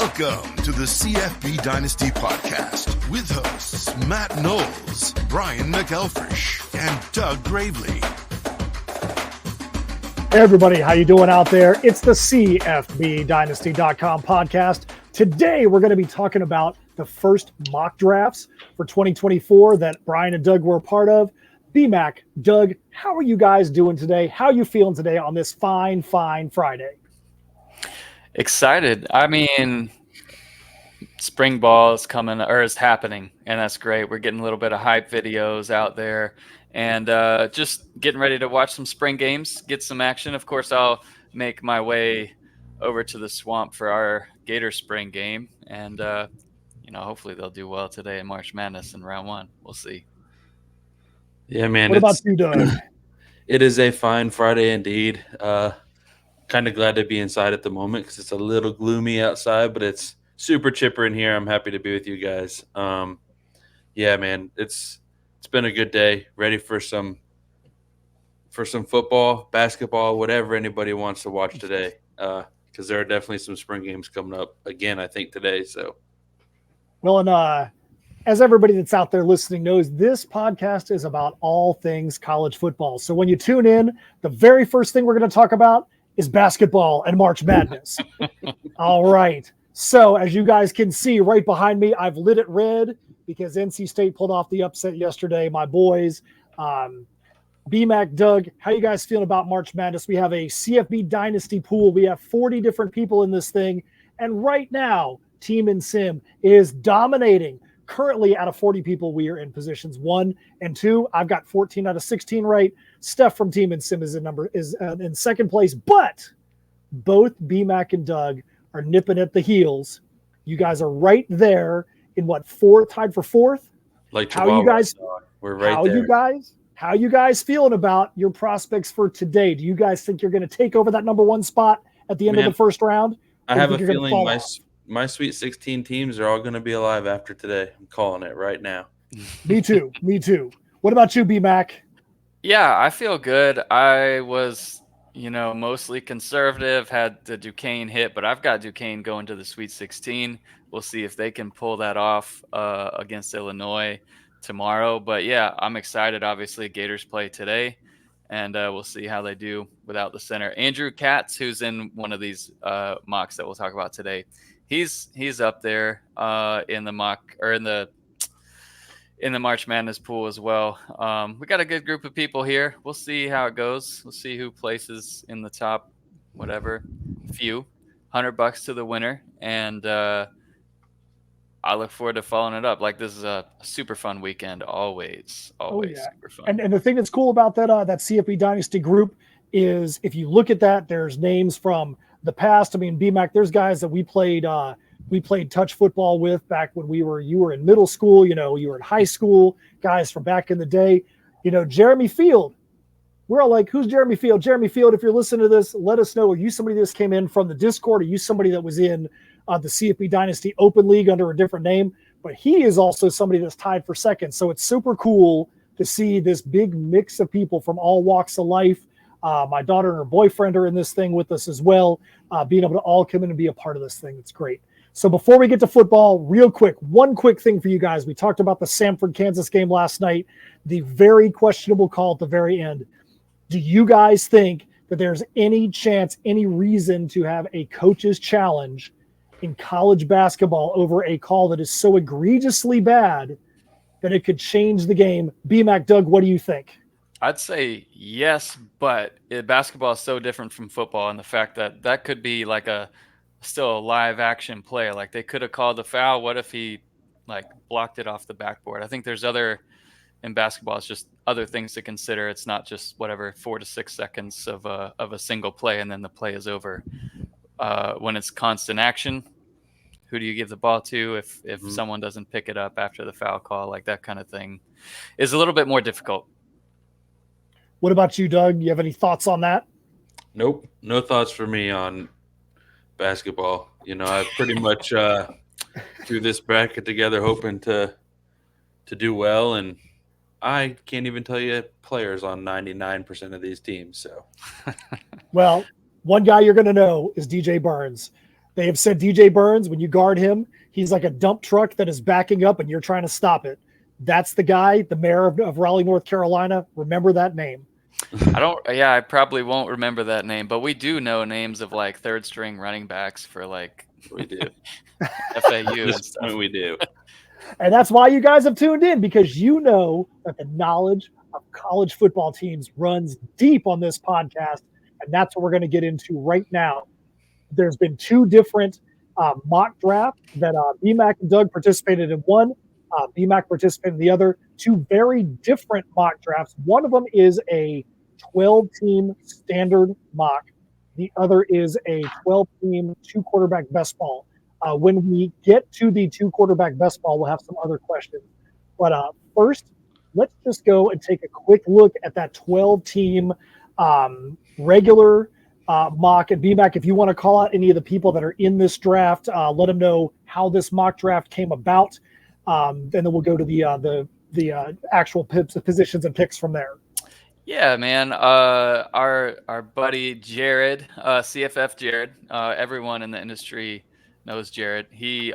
Welcome to the CFB Dynasty podcast with hosts Matt Knowles, Brian McElfresh, and Doug Gravely. Hey everybody, how you doing out there? It's the CFBDynasty.com podcast. Today we're going to be talking about the first mock drafts for 2024 that Brian and Doug were a part of. B-Mac, Doug, how are you guys doing today? How are you feeling today on this fine Friday? Excited. I mean, spring ball is coming or is happening, and that's great. We're getting a little bit of hype videos out there, and just getting ready to watch some spring games, get some action. Of course, I'll make my way over to the swamp for our Gator spring game, and hopefully they'll do well today in March Madness in round one. We'll see. Yeah, man. What about you, Doug? It is a fine Friday indeed. Kind of glad to be inside at the moment because it's a little gloomy outside, but it's super chipper in here. I'm happy to be with you guys. Yeah, man, it's been a good day. Ready for some football, basketball, whatever anybody wants to watch today. Because there are definitely some spring games coming up again, I think, today. So, well, and as everybody that's out there listening knows, this podcast is about all things college football. So when you tune in, the very first thing we're going to talk about is basketball and March Madness. All right. So as you guys can see right behind me, I've lit it red because NC State pulled off the upset yesterday. My boys, B-Mac, Doug, how you guys feeling about March Madness? We have a CFB Dynasty pool. We have 40 different people in this thing. And right now, Team and Sim is dominating. Currently, out of 40 people, we are in positions 1 and 2. I've got 14 out of 16 right. Steph from Team and Sim is in second place, but both B-Mac and Doug are nipping at the heels. You guys are right there in tied for fourth. Like how you guys? We're right there. How you guys feeling about your prospects for today? Do you guys think you're going to take over that number 1 spot at the end of the first round? I have a feeling my Sweet 16 teams are all going to be alive after today. I'm calling it right now. Me too. What about you, B-Mac? Yeah, I feel good. I was, mostly conservative, had the Duquesne hit, but I've got Duquesne going to the Sweet 16. We'll see if they can pull that off against Illinois tomorrow. But, yeah, I'm excited. Obviously, Gators play today, and we'll see how they do without the center. Andrew Katz, who's in one of these mocks that we'll talk about today, he's up there in the mock or in the March Madness pool as well. We got a good group of people here. We'll see how it goes. We'll see who places in the top, few. $100 to the winner, and I look forward to following it up. Like, this is a super fun weekend. Always super fun. And the thing that's cool about that CFB Dynasty group is if you look at that, there's names from the past. I mean, B-Mac, there's guys that we played touch football with back when you were in middle school, you were in high school, guys from back in the day, Jeremy Field. We're all like, who's Jeremy Field? Jeremy Field, if you're listening to this, let us know. Are you somebody that came in from the Discord? Are you somebody that was in the CFB Dynasty Open League under a different name? But he is also somebody that's tied for second. So it's super cool to see this big mix of people from all walks of life. My daughter and her boyfriend are in this thing with us as well. Being able to all come in and be a part of this thing, it's great. So before we get to football, real quick, one quick thing for you guys. We talked about the Samford-Kansas game last night, the very questionable call at the very end. Do you guys think that there's any chance, any reason to have a coach's challenge in college basketball over a call that is so egregiously bad that it could change the game? B-Mac, Doug, what do you think? I'd say yes, but basketball is so different from football, and the fact that could be like still a live action play. Like, they could have called the foul. What if he blocked it off the backboard? I think there's in basketball, it's just other things to consider. It's not just 4 to 6 seconds of a single play and then the play is over. When it's constant action, who do you give the ball to if someone doesn't pick it up after the foul call? Like, that kind of thing is a little bit more difficult. What about you, Doug? You have any thoughts on that? Nope. No thoughts for me on basketball. I pretty much threw this bracket together hoping to do well, and I can't even tell you players on 99% of these teams. So, well, one guy you're going to know is DJ Burns. They have said DJ Burns, when you guard him, he's like a dump truck that is backing up and you're trying to stop it. That's the guy, the mayor of Raleigh, North Carolina. Remember that name. I probably won't remember that name, but we do know names of like third string running backs for like We do. FAU and This stuff. point we do. And that's why you guys have tuned in, because you know that the knowledge of college football teams runs deep on this podcast. And that's what we're going to get into right now. There's been two different mock drafts that BMAC and Doug participated in one. BMAC participated in the other. Two very different mock drafts. One of them is a 12-team standard mock. The other is a 12-team two-quarterback best ball. When we get to the two-quarterback best ball, we'll have some other questions. But first, let's just go and take a quick look at that 12-team regular mock. And BMAC, if you want to call out any of the people that are in this draft, let them know how this mock draft came about. And then we'll go to the actual positions and picks from there. Yeah, man. Our buddy Jared, CFF Jared. Everyone in the industry knows Jared. He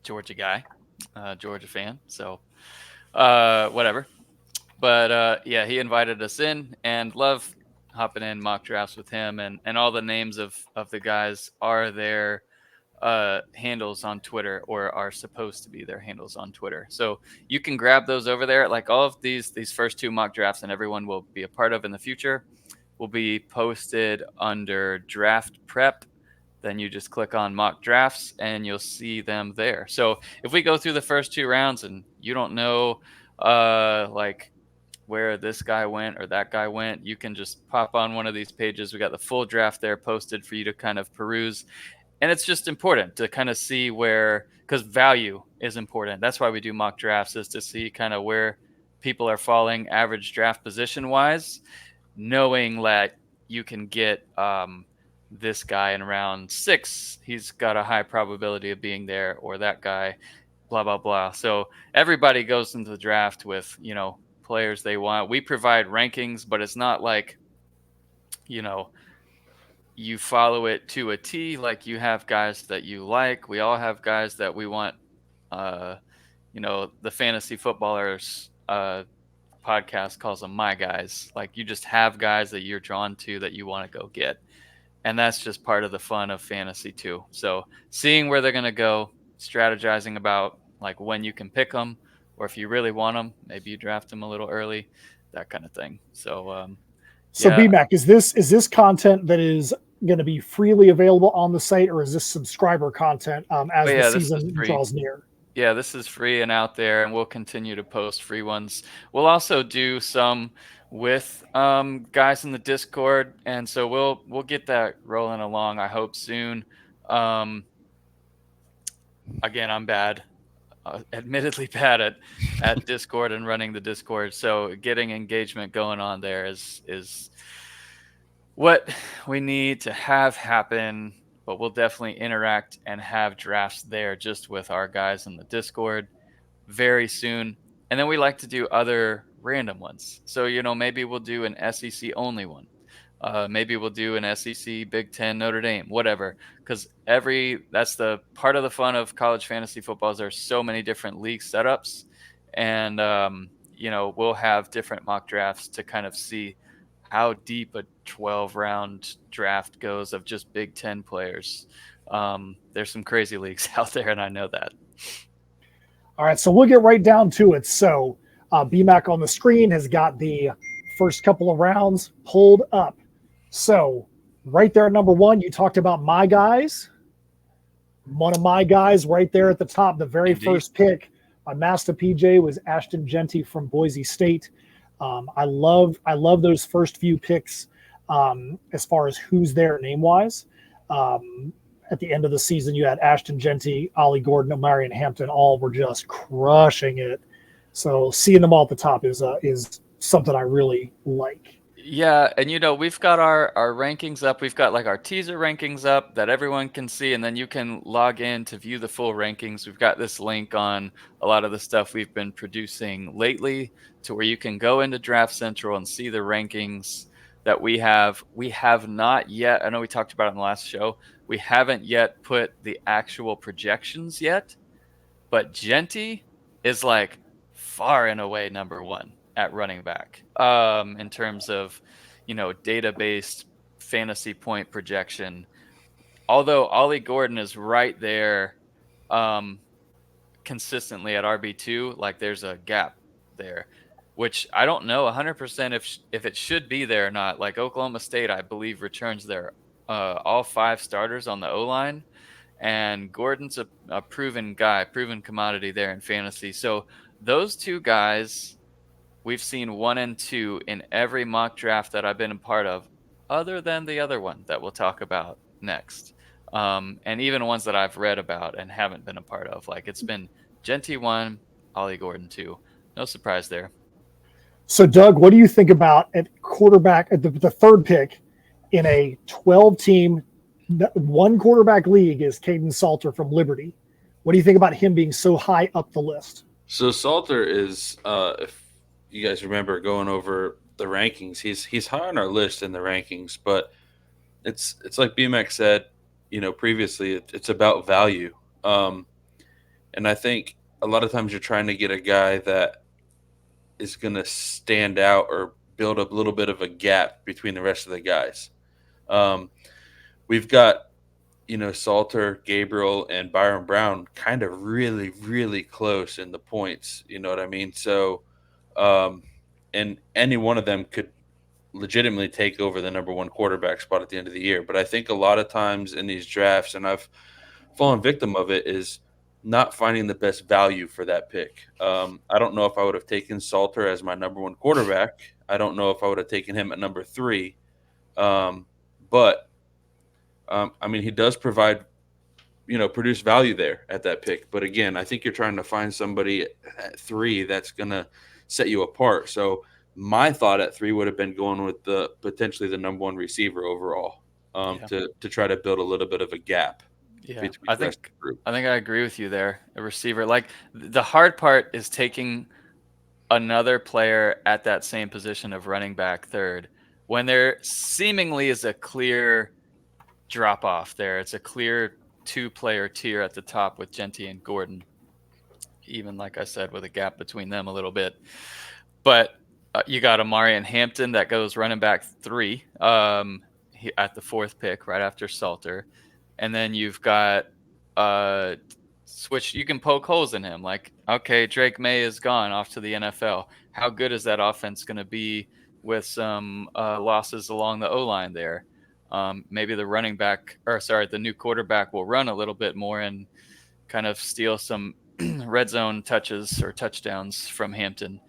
Georgia guy, Georgia fan. So whatever. But yeah, he invited us in, and love hopping in mock drafts with him, and all the names of the guys are their handles on Twitter, or are supposed to be their handles on Twitter. So you can grab those over there. Like all of these first two mock drafts, and everyone will be a part of in the future, will be posted under draft prep. Then you just click on mock drafts and you'll see them there. So if we go through the first two rounds and you don't know like where this guy went or that guy went, you can just pop on one of these pages. We got the full draft there posted for you to kind of peruse. And it's just important to kind of see where, because value is important. That's why we do mock drafts, is to see kind of where people are falling average draft position wise, knowing that you can get this guy in round 6. He's got a high probability of being there, or that guy, blah, blah, blah. So everybody goes into the draft with, players they want. We provide rankings, but it's not like, you follow it to a T. Like, you have guys that you like. We all have guys that we want. The fantasy footballers podcast calls them my guys. Like, you just have guys that you're drawn to that you want to go get. And that's just part of the fun of fantasy too. So seeing where they're going to go, strategizing about like when you can pick them, or if you really want them, maybe you draft them a little early, that kind of thing. So, BMAC, is this content that is going to be freely available on the site, or is this subscriber content as the season draws near? Yeah, this is free and out there, and we'll continue to post free ones. We'll also do some with guys in the Discord, and so we'll get that rolling along, I hope, soon. Again, I'm bad. Admittedly bad at Discord and running the Discord. So getting engagement going on there is what we need to have happen, but we'll definitely interact and have drafts there just with our guys in the Discord very soon. And then we like to do other random ones. So, maybe we'll do an SEC only one. Maybe we'll do an SEC, Big Ten, Notre Dame, whatever. Because that's the part of the fun of college fantasy football is there's so many different league setups. And, we'll have different mock drafts to kind of see how deep a 12-round draft goes of just Big Ten players. There's some crazy leagues out there, and I know that. All right, so we'll get right down to it. So BMAC on the screen has got the first couple of rounds pulled up. So right there at number 1, you talked about my guys. One of my guys right there at the top, the very first pick, my master PJ, was Ashton Genty from Boise State. I love those first few picks as far as who's there name-wise. At the end of the season, you had Ashton Genty, Ollie Gordon, Omarion Hampton, all were just crushing it. So seeing them all at the top is something I really like. Yeah, and we've got our rankings up. We've got like our teaser rankings up that everyone can see, and then you can log in to view the full rankings. We've got this link on a lot of the stuff we've been producing lately to where you can go into Draft Central and see the rankings that we have not yet. I know we talked about it in the last show. We haven't yet put the actual projections yet, but Genty is like far and away number one at running back in terms of, data-based fantasy point projection. Although Ollie Gordon is right there consistently at RB2, like there's a gap there, which I don't know 100% if it should be there or not. Like Oklahoma State, I believe, returns their all 5 starters on the O-line, and Gordon's a proven guy, proven commodity there in fantasy. So those 2 guys, we've seen 1 and 2 in every mock draft that I've been a part of, other than the other one that we'll talk about next. And even ones that I've read about and haven't been a part of. Like it's been Genty 1, Ollie Gordon 2. No surprise there. So, Doug, what do you think about at quarterback at the third pick in a 12-team, 1 quarterback league is Caden Salter from Liberty? What do you think about him being so high up the list? So Salter is, if you guys remember going over the rankings, he's high on our list in the rankings, but it's like BMX said, previously, it's about value. And I think a lot of times you're trying to get a guy that is going to stand out or build up a little bit of a gap between the rest of the guys. We've got, Salter, Gabriel, and Byron Brown kind of really, really close in the points. You know what I mean? So, and any one of them could legitimately take over the number 1 quarterback spot at the end of the year. But I think a lot of times in these drafts, and I've fallen victim of it, is not finding the best value for that pick. I don't know if I would have taken Salter as my number 1 quarterback. I don't know if I would have taken him at number 3. But he does provide, produce value there at that pick. But again, I think you're trying to find somebody at 3 that's going to set you apart. So my thought at 3 would have been going with potentially the number 1 receiver overall to try to build a little bit of a gap. Yeah, I think I agree with you there. A receiver, like the hard part is taking another player at that same position of running back third when there seemingly is a clear drop off there. It's a clear 2-player tier at the top with Genty and Gordon, even like I said, with a gap between them a little bit. But you got Amarian Hampton that goes running back 3 at the 4th pick right after Salter. And then you've got switch. You can poke holes in him. Like, okay, Drake May is gone off to the NFL. How good is that offense going to be with some losses along the O-line there? Maybe the new quarterback will run a little bit more and kind of steal some red zone touches or touchdowns from Hampton.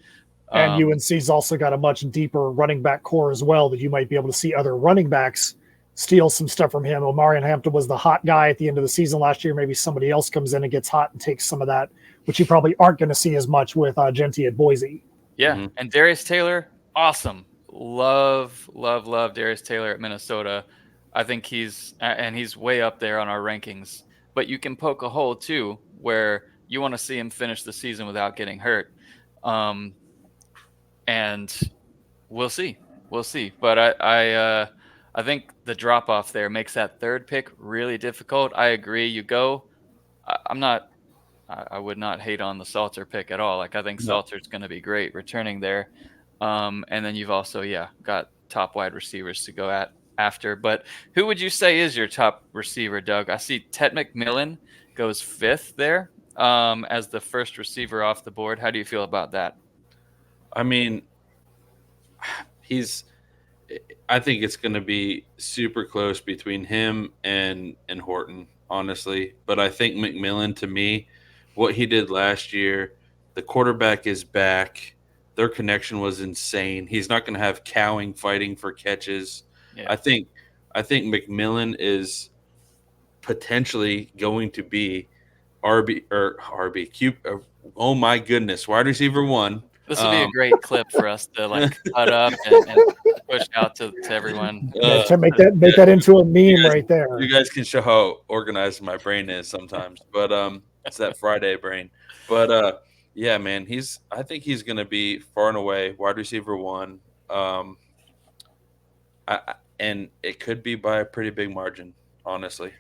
And UNC's also got a much deeper running back core as well that you might be able to see other running backs steal some stuff from him. Omarion Hampton was the hot guy at the end of the season last year. Maybe somebody else comes in and gets hot and takes some of that, which you probably aren't going to see as much with Genty at Boise. Yeah, and Darius Taylor, awesome. Love Darius Taylor at Minnesota. I think he's way up there on our rankings. But you can poke a hole, too, where you want to see him finish the season without getting hurt. And we'll see. But I think the drop off there makes that 3rd pick really difficult. I agree. I would not hate on the Salter pick at all. Like I think Salter's going to be great returning there. And then you've also, got top wide receivers to go after. But who would you say is your top receiver, Doug? I see Ted McMillan goes 5th there as the first receiver off the board. How do you feel about that? I mean, I think it's going to be super close between him and Horton, honestly. But I think McMillan, to me, what he did last year, the quarterback is back. Their connection was insane. He's not going to have Cowing fighting for catches. Yeah. I think McMillan is potentially going to be RB. Oh my goodness, wide receiver 1. This would be a great clip for us to cut up and push out to everyone. To make that into a meme right there. You guys can show how organized my brain is sometimes, but it's that Friday brain. But yeah, man, I think he's going to be far and away wide receiver 1. And it could be by a pretty big margin, honestly.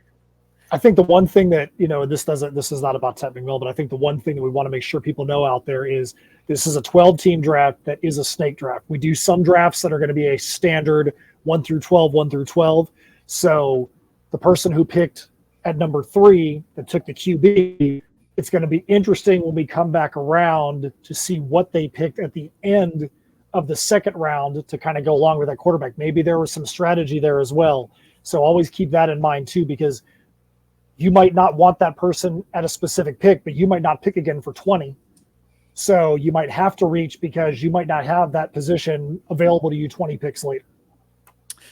I think the one thing that, this is not about Ted McMill, but I think the one thing that we want to make sure people know out there is this is a 12-team draft that is a snake draft. We do some drafts that are going to be a standard 1 through 12, 1 through 12. So the person who picked at number 3 that took the QB, it's going to be interesting when we come back around to see what they picked at the end of the second round to kind of go along with that quarterback. Maybe there was some strategy there as well. So always keep that in mind too, because you might not want that person at a specific pick, but you might not pick again for 20. So you might have to reach because you might not have that position available to you 20 picks later.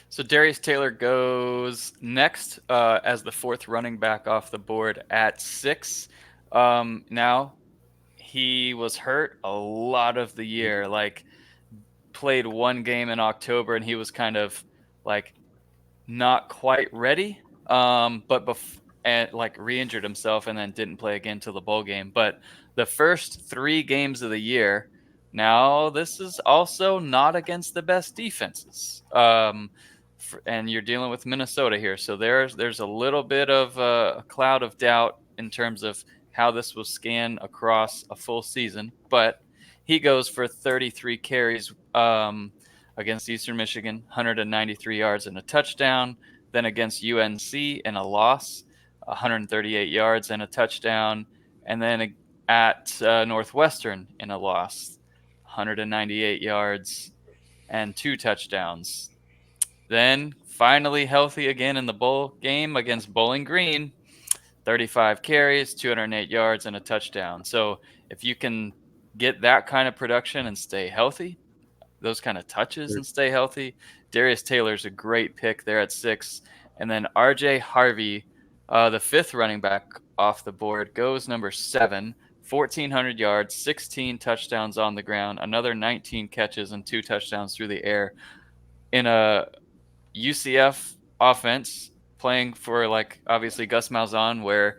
So Darius Taylor goes next as the 4th running back off the board at 6. Now, he was hurt a lot of the year, like played one game in October, and he was kind of like not quite ready, and like re-injured himself and then didn't play again till the bowl game. But the first 3 games of the year, now this is also not against the best defenses. And you're dealing with Minnesota here. So there's a little bit of a cloud of doubt in terms of how this will scan across a full season. But he goes for 33 carries against Eastern Michigan, 193 yards and a touchdown. Then against UNC in a loss, 138 yards and a touchdown. And then at Northwestern in a loss, 198 yards and 2 touchdowns. Then finally healthy again in the bowl game against Bowling Green, 35 carries, 208 yards and a touchdown. So if you can get that kind of production and stay healthy, those kind of touches and stay healthy, Darius Taylor's a great pick there at 6. And then RJ Harvey, the 5th running back off the board, goes number 7, 1,400 yards, 16 touchdowns on the ground, another 19 catches and 2 touchdowns through the air in a UCF offense playing for, like, obviously Gus Malzahn, where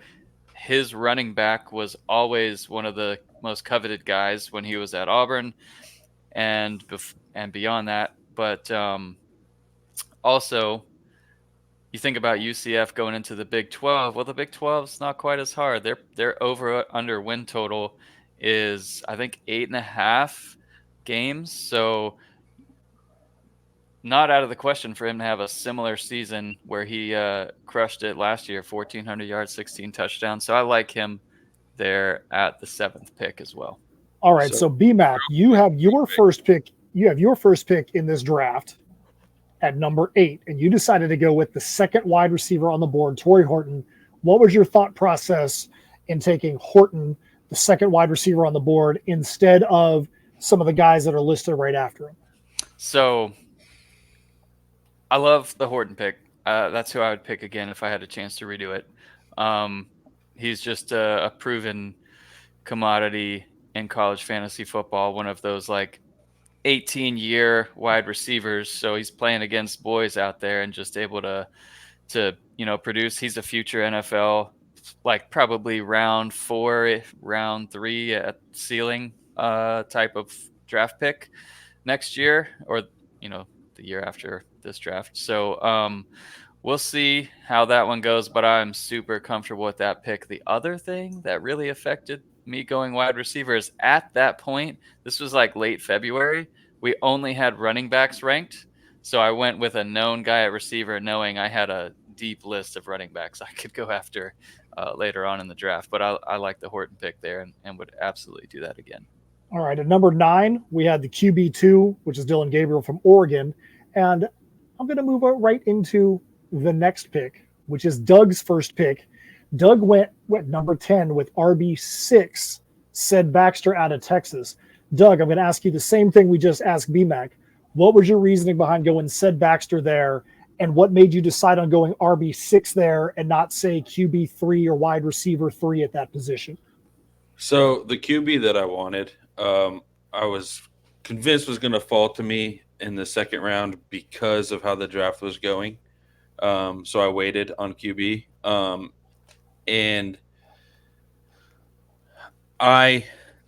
his running back was always one of the most coveted guys when he was at Auburn and beyond that. But also, you think about UCF going into the Big 12. Well, the Big 12 is not quite as hard. Their over-under win total is, I think, 8.5 games. So not out of the question for him to have a similar season where he crushed it last year, 1,400 yards, 16 touchdowns. So I like him there at the 7th pick as well. All right, so BMAC, you have your first pick. You have your first pick in this draft at number 8, and you decided to go with the 2nd wide receiver on the board, Torrey Horton. What was your thought process in taking Horton, the 2nd wide receiver on the board, instead of some of the guys that are listed right after him? So I love the Horton pick. That's who I would pick again if I had a chance to redo it. He's just a proven commodity in college fantasy football, one of those like 18-year wide receivers. So he's playing against boys out there and just able to produce. He's a future NFL, like probably round 4, round 3 at ceiling type of draft pick next year, or the year after this draft. So we'll see how that one goes, but I'm super comfortable with that pick. The other thing that really affected me going wide receiver is at that point, this was like late February, we only had running backs ranked. So I went with a known guy at receiver, knowing I had a deep list of running backs I could go after later on in the draft. But I like the Horton pick there and would absolutely do that again. All right, at number 9, we had the QB2, which is Dylan Gabriel from Oregon. And I'm going to move right into the next pick, which is Doug's first pick. Doug went number 10 with RB6, said Baxter out of Texas. Doug, I'm going to ask you the same thing we just asked BMAC. What was your reasoning behind going said Baxter there, and what made you decide on going RB6 there and not, say, QB3 or wide receiver 3 at that position? So the QB that I wanted, I was convinced was going to fall to me in the 2nd round because of how the draft was going. So I waited on QB. And I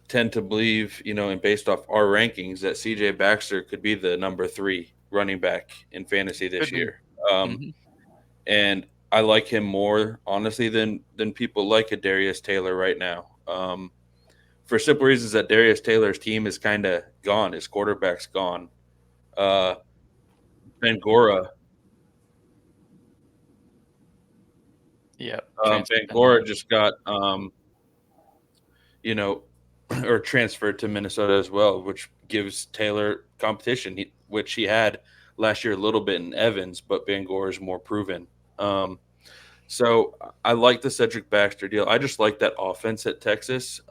tend to believe, and based off our rankings, that CJ Baxter could be the number 3 running back in fantasy this Could be. year. And I like him more, honestly, than people like a Darius Taylor right now. For simple reasons that Darius Taylor's team is kind of gone. His quarterback's gone. Bangora. Yep. Bangora just got, or transferred to Minnesota as well, which gives Taylor competition, which he had last year a little bit in Evans, but Bangor is more proven. So I like the Cedric Baxter deal. I just like that offense at Texas.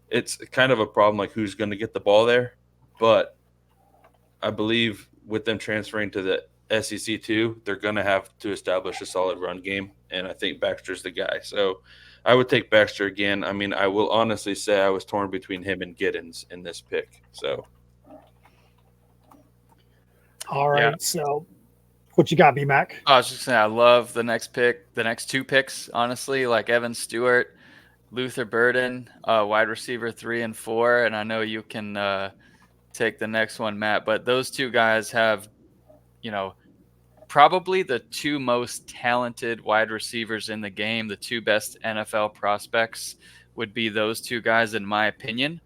It's kind of a problem, like who's going to get the ball there. But I believe with them transferring to the SEC too, they're going to have to establish a solid run game, and I think Baxter's the guy. So I would take Baxter again. I mean, I will honestly say I was torn between him and Giddens in this pick. So, all right. Yeah. So, what you got, B-Mac? I was just saying, I love the next two picks, honestly, like Evan Stewart, Luther Burden, wide receiver 3 and 4. And I know you can take the next one, Matt, but those two guys have, probably the two most talented wide receivers in the game. The two best NFL prospects would be those two guys, in my opinion.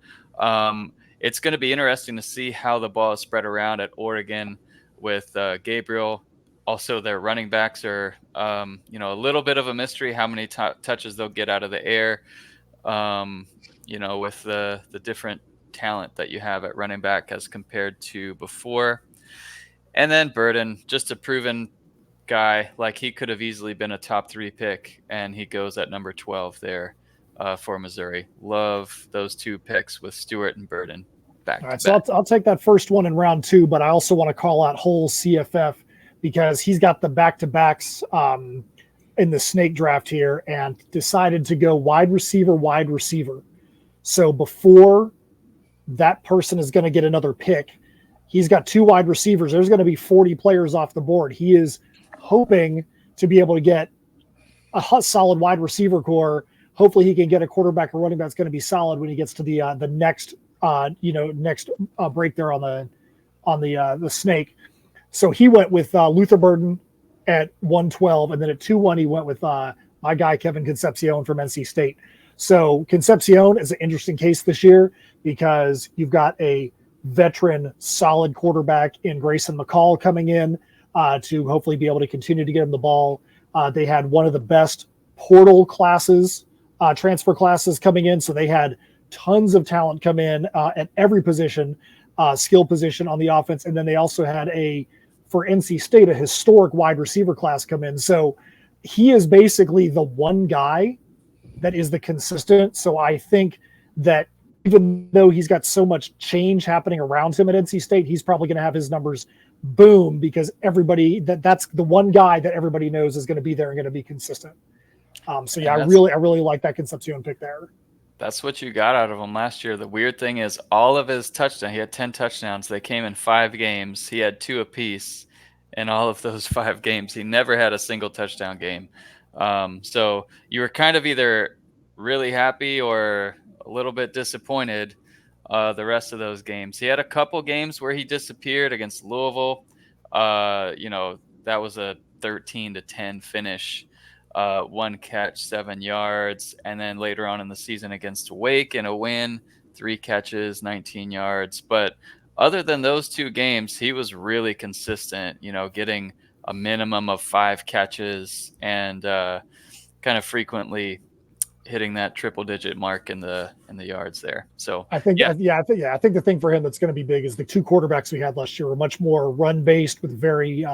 It's going to be interesting to see how the ball is spread around at Oregon with Gabriel. Also, their running backs are, a little bit of a mystery how many touches they'll get out of the air, with the different talent that you have at running back as compared to before. And then Burden, just a proven guy. Like, he could have easily been a top 3 pick, and he goes at number 12 there for Missouri. Love those two picks with Stewart and Burden back. All right, so I'll take that first one in round 2, but I also want to call out whole CFF because he's got the back-to-backs in the snake draft here and decided to go wide receiver. So before that person is going to get another pick, he's got 2 wide receivers. There's going to be 40 players off the board. He is hoping to be able to get a solid wide receiver core. Hopefully he can get a quarterback or running back that's going to be solid when he gets to the next break there on the snake. So he went with Luther Burden at 112, and then at 2-1 he went with my guy Kevin Concepcion from NC State. So Concepcion is an interesting case this year because you've got a veteran solid quarterback in Grayson McCall coming in to hopefully be able to continue to get him the ball. They had one of the best portal classes, transfer classes coming in, so they had tons of talent come in at every position, skill position on the offense, and then they also had for NC State, a historic wide receiver class come in. So he is basically the one guy that is the consistent. So I think that even though he's got so much change happening around him at NC State, he's probably going to have his numbers boom because that's the one guy that everybody knows is going to be there and going to be consistent. I really like that Concepcion pick there. That's what you got out of him last year. The weird thing is all of his touchdowns, he had 10 touchdowns. They came in 5 games. He had 2 apiece in all of those 5 games. He never had a single touchdown game. So you were kind of either really happy or a little bit disappointed the rest of those games. He had a couple games where he disappeared against Louisville. That was a 13-10 finish. 1 catch, 7 yards. And then later on in the season against Wake in a win, 3 catches, 19 yards. But other than those 2 games, he was really consistent, getting a minimum of 5 catches and kind of frequently hitting that triple-digit mark in the yards there. So I think the thing for him that's going to be big is the 2 quarterbacks we had last year were much more run-based with very,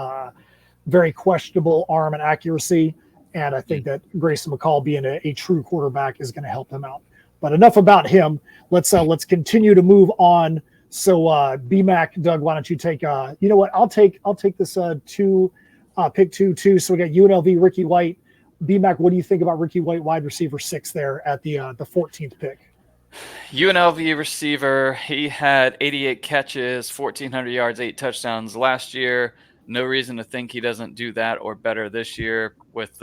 very questionable arm and accuracy. And I think that Grayson McCall being a true quarterback is going to help him out. But enough about him. Let's continue to move on. So B-Mac, Doug, why don't you take? You know what? I'll take this pick 2. So we got UNLV Ricky White. B-Mac, what do you think about Ricky White, wide receiver 6 there at the 14th pick? UNLV receiver. He had 88 catches, 1,400 yards, 8 touchdowns last year. No reason to think he doesn't do that or better this year. With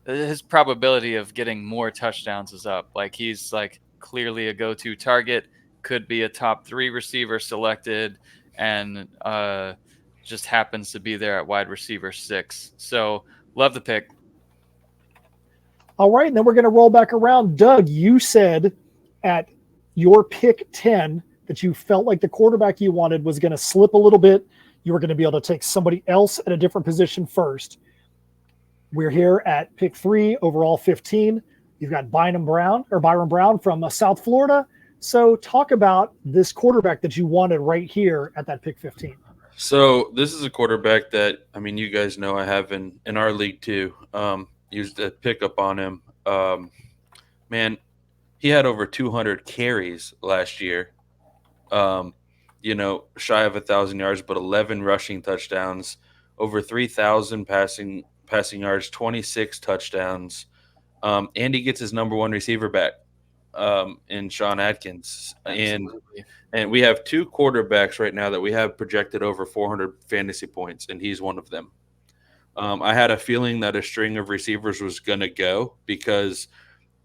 his probability of getting more touchdowns is up. Like, he's like clearly a go-to target. Could be a top 3 receiver selected. and just happens to be there at wide receiver 6. So love the pick. All right, and then we're going to roll back around. Doug, you said at your pick 10 that you felt like the quarterback you wanted was going to slip a little bit. You were going to be able to take somebody else at a different position first. We're here at pick 3, overall 15. You've got Byron Brown from South Florida. So talk about this quarterback that you wanted right here at that pick 15. So this is a quarterback that, I mean, you guys know I have in our league too. Used a pickup on him. Man, he had over 200 carries last year. Shy of 1,000 yards, but 11 rushing touchdowns, over 3,000 passing yards, 26 touchdowns. And he gets his number 1 receiver back in Sean Atkins. Absolutely. And we have 2 quarterbacks right now that we have projected over 400 fantasy points, and he's one of them. I had a feeling that a string of receivers was going to go because,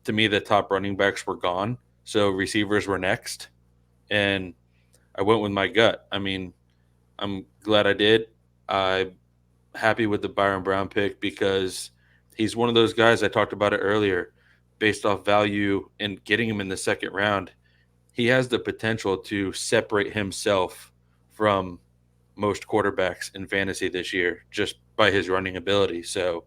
to me, the top running backs were gone. So receivers were next. And I went with my gut. I mean, I'm glad I did. I'm happy with the Byron Brown pick because he's one of those guys, I talked about it earlier, based off value and getting him in the second round. He has the potential to separate himself from most quarterbacks in fantasy this year just by his running ability. So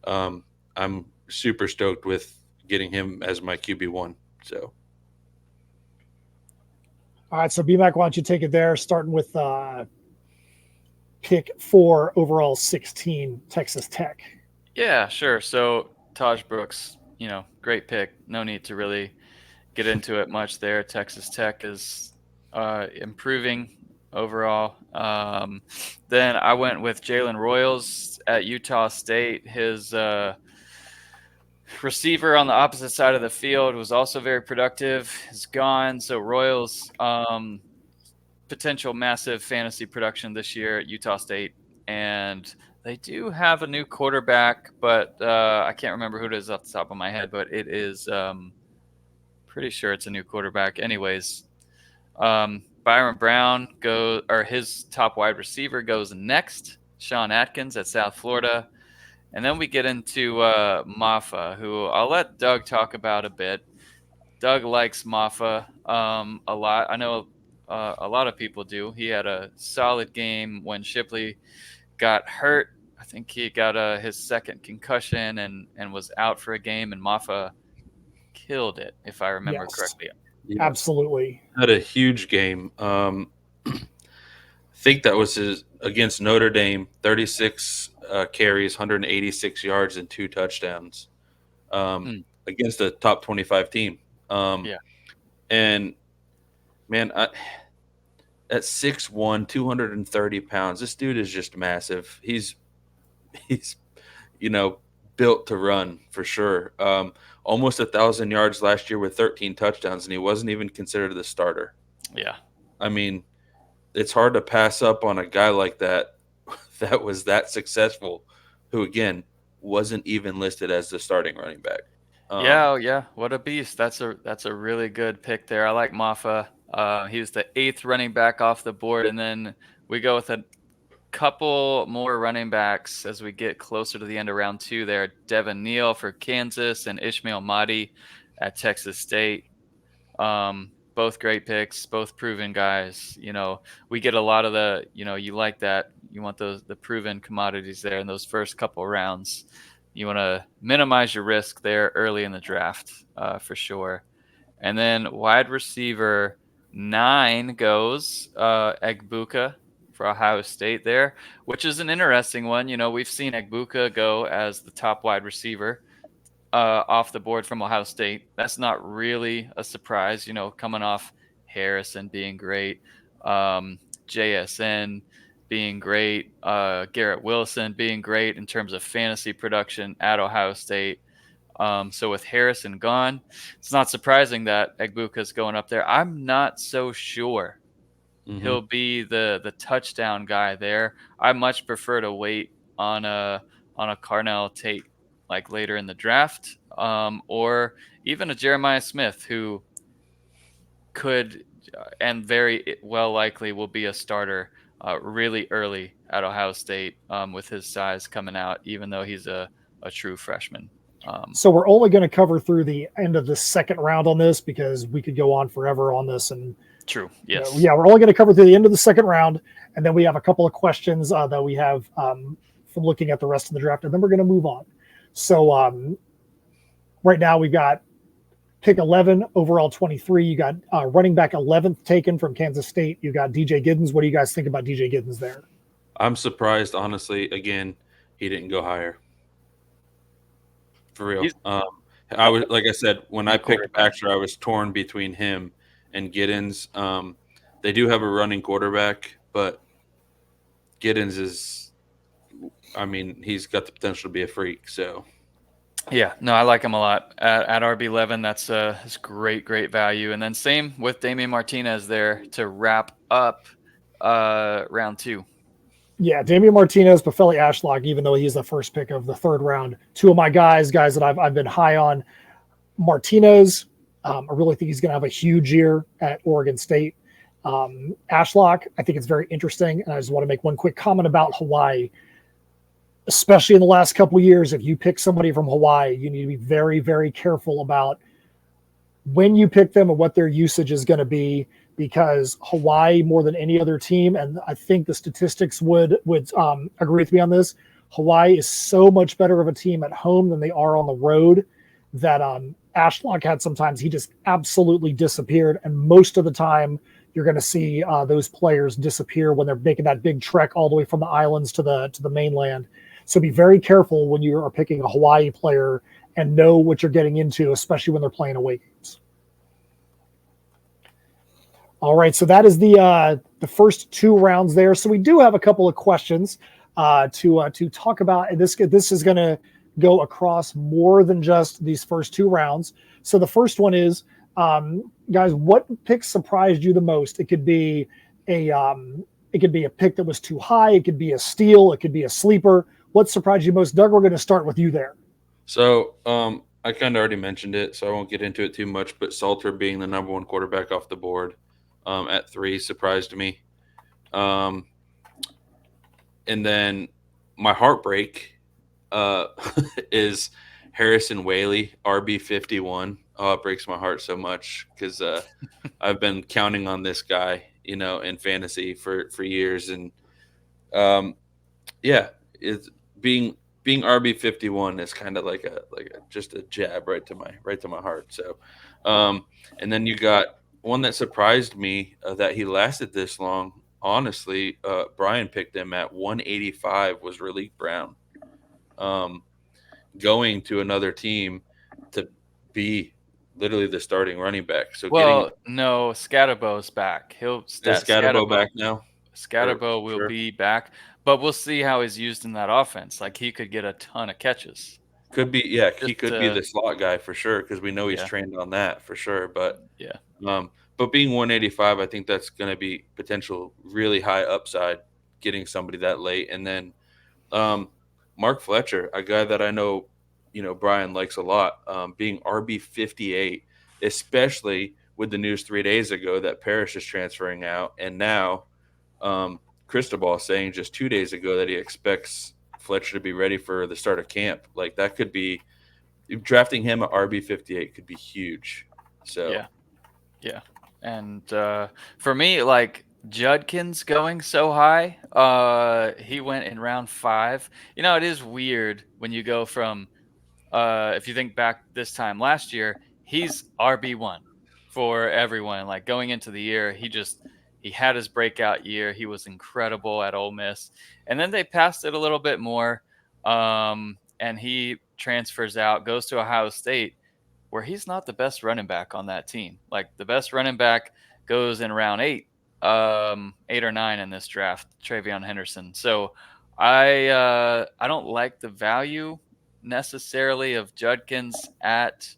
I'm super stoked with getting him as my QB1. So. All right, so BMAC, why don't you take it there, starting with pick 4, overall 16, Texas Tech. Yeah, sure. So Taj Brooks, great pick. No need to really get into it much there. Texas Tech is improving overall. Then I went with Jalen Royals at Utah State. His receiver on the opposite side of the field was also very productive. Is gone. So Royals, potential massive fantasy production this year at Utah State. And they do have a new quarterback, but I can't remember who it is off the top of my head, but it is pretty sure it's a new quarterback. Anyways, Byron Brown his top wide receiver goes next, Sean Atkins at South Florida. And then we get into Maffa, who I'll let Doug talk about a bit. Doug likes Maffa a lot. I know a lot of people do. He had a solid game when Shipley got hurt. I think he got his second concussion and was out for a game, and Maffa killed it, if I remember correctly. Yeah. Absolutely. Had a huge game. I think that was against Notre Dame, 36 carries, 186 yards, and 2 touchdowns against a top 25 team. And, man, at 6'1", 230 pounds, this dude is just massive. He's built to run for sure. Almost 1,000 yards last year with 13 touchdowns, and he wasn't even considered the starter. Yeah. I mean, it's hard to pass up on a guy like that was that successful, who, again, wasn't even listed as the starting running back. Yeah. What a beast. That's a really good pick there. I like Maffa. He was the 8th running back off the board, and then we go with a couple more running backs as we get closer to the end of round 2 there. Devin Neal for Kansas and Ishmael Mahdi at Texas State. Both great picks, both proven guys. We get a lot of the, you like that. You want the proven commodities there in those first couple rounds. You want to minimize your risk there early in the draft for sure. And then wide receiver 9 goes Egbuka for Ohio State there, which is an interesting one. We've seen Egbuka go as the top wide receiver off the board from Ohio State. That's not really a surprise, coming off Harrison being great, JSN being great, Garrett Wilson being great in terms of fantasy production at Ohio State. So with Harrison gone, it's not surprising that Egbuka is going up there. I'm not so sure he'll be the touchdown guy there. I much prefer to wait on a Carnell Tate like later in the draft, or even a Jeremiah Smith who could and very well likely will be a starter really early at Ohio State with his size coming out, even though he's a true freshman. So we're only going to cover through the end of the second round on this because we could go on forever on this. And true, yes, we're only going to cover through the end of the second round, and then we have a couple of questions that we have from looking at the rest of the draft, and then we're going to move on. So right now we got pick 11, overall 23. You got running back 11th taken from Kansas State. You got DJ Giddens. What do you guys think about DJ Giddens there? I'm surprised, honestly. Again, he didn't go higher. For real. I was, like I said, when I picked Baxter, I was torn between him and Giddens. They do have a running quarterback, but Giddens is, I mean, he's got the potential to be a freak. So, yeah, no, I like him a lot at RB11. That's great value. And then same with Damian Martinez there to wrap up round 2. Yeah, Damian Martinez, Bafeli Ashlock, even though he's the first pick of the third round. Two of my guys that I've been high on. Martinez, I really think he's going to have a huge year at Oregon State. Ashlock, I think it's very interesting. And I just want to make one quick comment about Hawaii. Especially in the last couple of years, if you pick somebody from Hawaii, you need to be very, very careful about when you pick them and what their usage is going to be, because Hawaii, more than any other team, and I think the statistics would agree with me on this, Hawaii is so much better of a team at home than they are on the road that Ashlock had sometimes he just absolutely disappeared, and most of the time you're going to see those players disappear when they're making that big trek all the way from the islands to the mainland. So be very careful when you are picking a Hawaii player and know what you're getting into, especially when they're playing away games. All right, so that is the first 2 rounds there. So we do have a couple of questions to talk about, and this is going to go across more than just these first 2 rounds. So the first one is, guys, what pick surprised you the most? It could be a pick that was too high. It could be a steal. It could be a sleeper. What surprised you most? Doug, we're going to start with you there. So I kind of already mentioned it, so I won't get into it too much, but Salter being the number 1 quarterback off the board at 3 surprised me. And then my heartbreak is Harrison Whaley, RB51. Oh, it breaks my heart so much because I've been counting on this guy, in fantasy for years. And it's being RB51 is kind of like just a jab right to my heart. So, and then you got one that surprised me that he lasted this long. Honestly, Brian picked him at 185 was Raleek Brown, going to another team to be literally the starting running back. So no, Scatterbo's back. Is Scatterbo back now? Scatterbo will be back, but we'll see how he's used in that offense. Like he could get a ton of catches. Could be, yeah. He could be the slot guy for sure because we know he's trained on that for sure. But but being 185, I think that's going to be potential really high upside getting somebody that late. And then Mark Fletcher, a guy that I know, Brian likes a lot, being RB58, especially with the news 3 days ago that Parrish is transferring out, and now Cristobal saying just 2 days ago that he expects Fletcher to be ready for the start of camp. Like that could be drafting him at RB58 could be huge. So yeah. And for me, like Judkins going so high, he went in round 5. It is weird when you go from if you think back this time last year, he's RB1 for everyone. Like going into the year, he had his breakout year. He was incredible at Ole Miss. And then they passed it a little bit more. And he transfers out, goes to Ohio State, where he's not the best running back on that team. Like the best running back goes in round 8 or 9 in this draft, Travion Henderson. So I don't like the value necessarily of Judkins at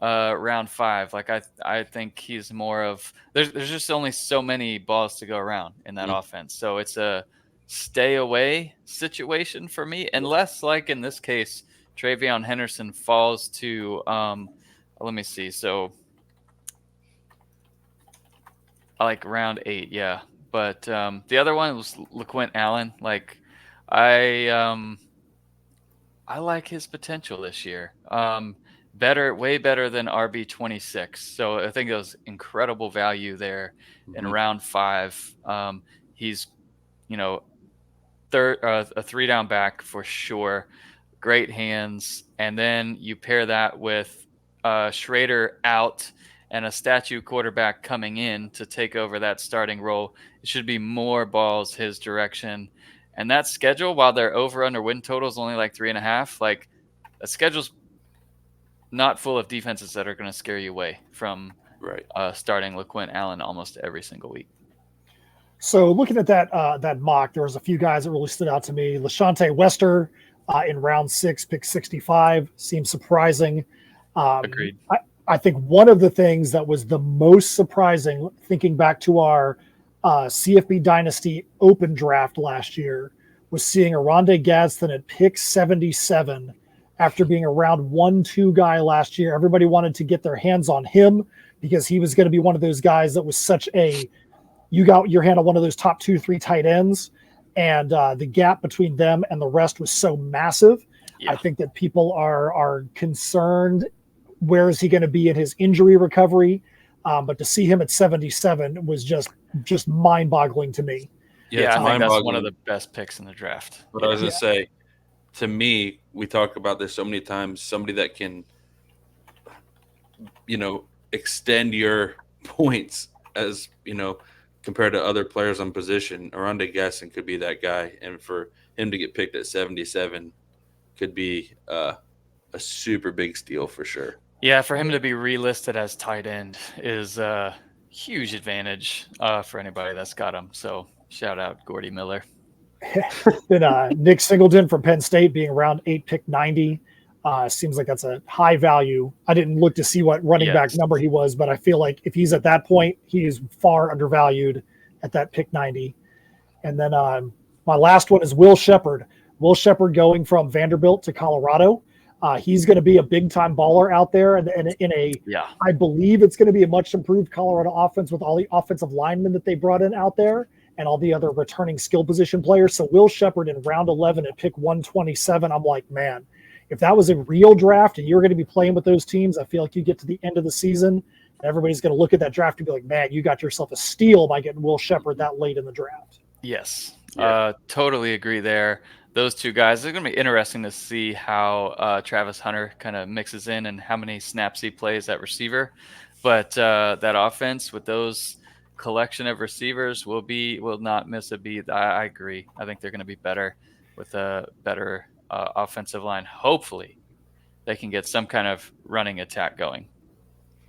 round 5. Like I think he's more of there's just only so many balls to go around in that offense. So it's a stay away situation for me, unless like in this case Travion Henderson falls to let me see. So like round 8, yeah. But the other one was LaQuint Allen. Like, I I like his potential this year. Better, way better than RB26. So I think it was incredible value there in Mhm. round 5. He's, you know, third, a 3 down back for sure. Great hands, and then you pair that with Schrader out and a statue quarterback coming in to take over that starting role. It should be more balls his direction. And that schedule, while their over under win total is only like 3.5, like the schedule's not full of defenses that are going to scare you away from Right. starting LaQuint Allen almost every single week. So looking at that mock, there was a few guys that really stood out to me. LaShante Wester in round 6, pick 65, seems surprising. Agreed. I think one of the things that was the most surprising, thinking back to our CFB Dynasty Open draft last year, was seeing Aronde Gadsden at pick 77 after being a round 1-2 guy last year. Everybody wanted to get their hands on him because he was going to be one of those guys that was such a, you got your hand on one of those top 2-3 tight ends, and the gap between them and the rest was so massive. Yeah. I think that people are concerned, where is he going to be in his injury recovery? But to see him at 77 was just mind-boggling to me. Yeah, it's I think that's one mind-boggling. of the best picks in the draft. But I was going to say, to me, we talk about this so many times, somebody that can, extend your points as, compared to other players on position. Aronde Gadsden could be that guy. And for him to get picked at 77 could be a super big steal for sure. Yeah, for him to be relisted as tight end is a huge advantage for anybody that's got him. So shout out Gordy Miller. Then Nick Singleton from Penn State being around 8, pick 90. Seems like that's a high value. I didn't look to see what running back number he was, but I feel like if he's at that point, he is far undervalued at that pick 90. And then my last one is Will Shepherd. Will Shepherd going from Vanderbilt to Colorado. He's going to be a big-time baller out there, and I believe it's going to be a much improved Colorado offense with all the offensive linemen that they brought in out there and all the other returning skill position players. So Will Shepherd in round 11 at pick 127, I'm like, man, if that was a real draft and you're going to be playing with those teams, I feel like you get to the end of the season and everybody's going to look at that draft and be like, man, you got yourself a steal by getting Will Shepherd that late in the draft. Yes, totally agree there. Those two guys, it's going to be interesting to see how Travis Hunter kind of mixes in and how many snaps he plays at receiver. But that offense with those collection of receivers will not miss a beat. I agree. I think they're going to be better with a better offensive line. Hopefully they can get some kind of running attack going.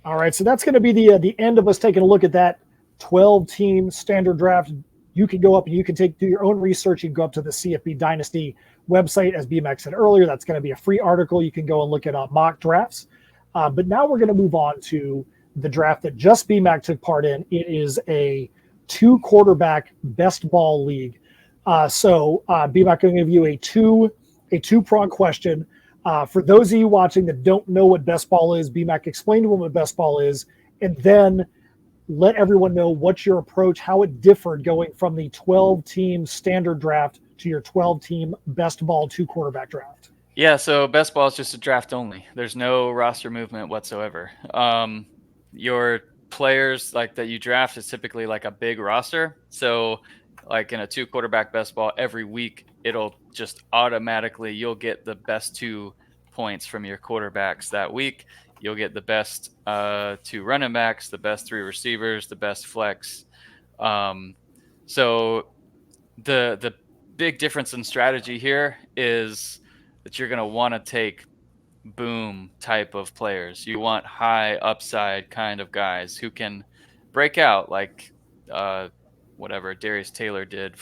All right, so that's going to be the end of us taking a look at that 12-team standard draft. You can go up and you can do your own research. You can go up to the CFB Dynasty website, as BMAX said earlier. That's going to be a free article. You can go and look at mock drafts. But now we're going to move on to the draft that just BMAC took part in. It is a 2-quarterback best ball league. So BMAC going to give you a two-prong question. For those of you watching that don't know what best ball is, BMAC, explain to them what best ball is, and then let everyone know what's your approach, how it differed going from the 12-team standard draft to your 12-team best ball 2-quarterback draft. Yeah, so best ball is just a draft only. There's no roster movement whatsoever. Your players like that you draft is typically like a big roster. So like in a 2-quarterback best ball, every week it'll just automatically, you'll get the best 2 points from your quarterbacks that week. You'll get the best 2 running backs, the best 3 receivers, the best flex. So the big difference in strategy here is that you're going to want to take boom type of players. You want high upside kind of guys who can break out like whatever Darius Taylor did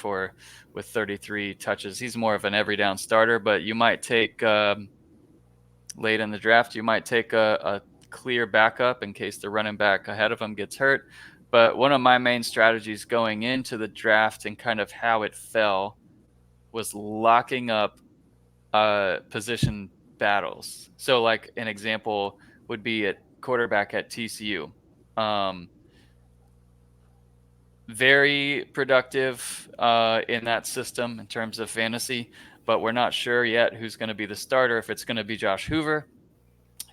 with 33 touches. He's more of an every down starter, but you might take late in the draft, you might take a clear backup in case the running back ahead of him gets hurt. But one of my main strategies going into the draft and kind of how it fell was locking up position battles. So like an example would be at quarterback at TCU. very productive in that system in terms of fantasy, but we're not sure yet who's going to be the starter. If it's going to be Josh Hoover,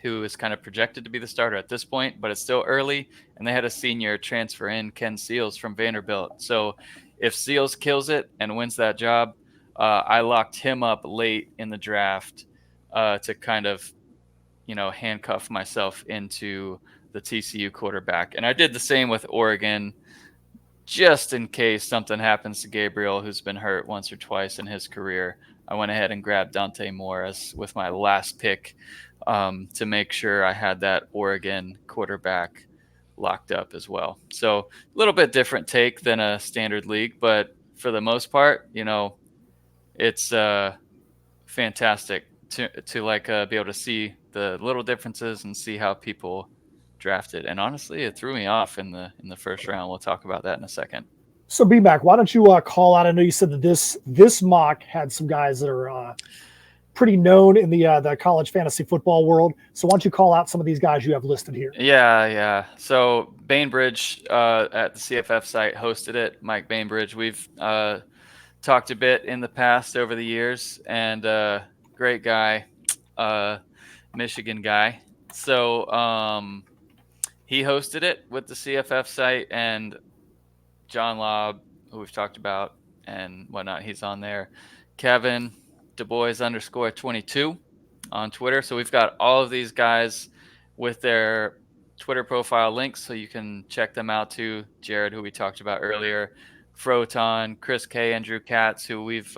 who is kind of projected to be the starter at this point, but it's still early, and they had a senior transfer in, Ken Seals from Vanderbilt. So if Seals kills it and wins that job, I locked him up late in the draft to kind of, handcuff myself into the TCU quarterback. And I did the same with Oregon, just in case something happens to Gabriel, who's been hurt once or twice in his career. I went ahead and grabbed Dante Morris with my last pick to make sure I had that Oregon quarterback locked up as well. So a little bit different take than a standard league, but for the most part, it's fantastic to be able to see the little differences and see how people drafted. And honestly, it threw me off in the first round. We'll talk about that in a second. So B-Mac, why don't you call out? I know you said that this mock had some guys that are pretty known in the college fantasy football world. So why don't you call out some of these guys you have listed here? Yeah. So Bainbridge at the CFF site hosted it. Mike Bainbridge. We've talked a bit in the past over the years, and great guy, Michigan guy. So he hosted it with the CFF site, and John Laub, who we've talked about and whatnot, he's on there. Kevin DuBois_22 on Twitter. So we've got all of these guys with their Twitter profile links, so you can check them out too. Jared, who we talked about earlier, Froton, Chris K, Andrew Katz, who we've